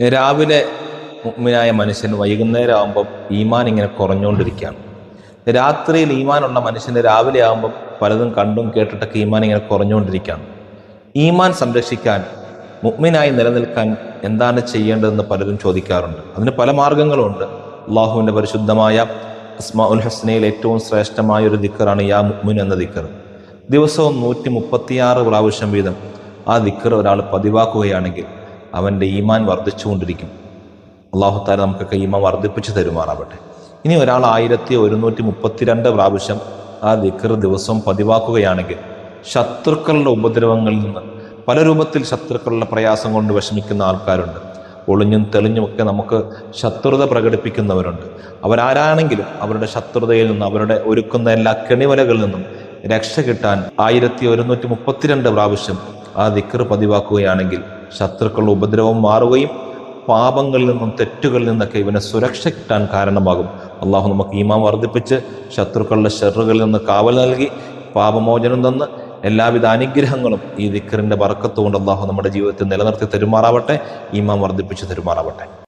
രാവിലെ മുഅ്മിനായ മനുഷ്യൻ വൈകുന്നേരം ആകുമ്പം ഈമാൻ ഇങ്ങനെ കുറഞ്ഞുകൊണ്ടിരിക്കുകയാണ്. രാത്രിയിൽ ഈമാനുള്ള മനുഷ്യന് രാവിലെ ആകുമ്പം പലതും കണ്ടും കേട്ടിട്ടൊക്കെ ഈമാൻ ഇങ്ങനെ കുറഞ്ഞുകൊണ്ടിരിക്കുകയാണ്. ഈമാൻ സംരക്ഷിക്കാൻ, മുഅ്മിനായി നിലനിൽക്കാൻ എന്താണ് ചെയ്യേണ്ടതെന്ന് പലരും ചോദിക്കാറുണ്ട്. അതിന് പല മാർഗങ്ങളുണ്ട്. അള്ളാഹുവിൻ്റെ പരിശുദ്ധമായ അസ്മാഉൽ ഹുസ്നയിൽ ഏറ്റവും ശ്രേഷ്ഠമായ ഒരു ദിക്റാണ് യാ മുഅ്മിൻ എന്ന ദിക്ർ. ദിവസവും 136 പ്രാവശ്യം വീതം ആ ദിക്ർ ഒരാൾ പതിവാക്കുകയാണെങ്കിൽ അവൻ്റെ ഈമാൻ വർദ്ധിച്ചുകൊണ്ടിരിക്കും. അള്ളാഹു താല നമുക്കൊക്കെ ഈമാൻ വർദ്ധിപ്പിച്ച് തരുമാറാവട്ടെ. ഇനി ഒരാൾ 1132 പ്രാവശ്യം ആ ദിക്ർ ദിവസവും പതിവാക്കുകയാണെങ്കിൽ ശത്രുക്കളുടെ ഉപദ്രവങ്ങളിൽ നിന്ന്, പല രൂപത്തിൽ ശത്രുക്കളുടെ പ്രയാസം കൊണ്ട് വിഷമിക്കുന്ന ആൾക്കാരുണ്ട്. ഒളിഞ്ഞും തെളിഞ്ഞുമൊക്കെ നമുക്ക് ശത്രുത പ്രകടിപ്പിക്കുന്നവരുണ്ട്. അവരാരാണെങ്കിലും അവരുടെ ശത്രുതയിൽ നിന്ന്, അവരുടെ ഒരുക്കുന്ന എല്ലാ കെണിവലകളിൽ നിന്നും രക്ഷ കിട്ടാൻ 1132 പ്രാവശ്യം ആ ദിക്ർ പതിവാക്കുകയാണെങ്കിൽ ശത്രുക്കളുടെ ഉപദ്രവം മാറുകയും പാപങ്ങളിൽ നിന്നും തെറ്റുകളിൽ നിന്നൊക്കെ ഇവനെ സുരക്ഷ കിട്ടാൻ കാരണമാകും. അള്ളാഹു നമുക്ക് ഈമാൻ വർദ്ധിപ്പിച്ച് ശത്രുക്കളുടെ ഷർറുകളിൽ നിന്ന് കാവൽ നൽകി പാപമോചനം തന്ന് എല്ലാവിധ അനുഗ്രഹങ്ങളും ഈ ദിക്റിന്റെ ബർക്കത്ത് കൊണ്ട് അള്ളാഹു നമ്മുടെ ജീവിതത്തിൽ നിലനിർത്തി തരുമാറാവട്ടെ. ഈമാൻ വർദ്ധിപ്പിച്ച് തരുമാറാവട്ടെ.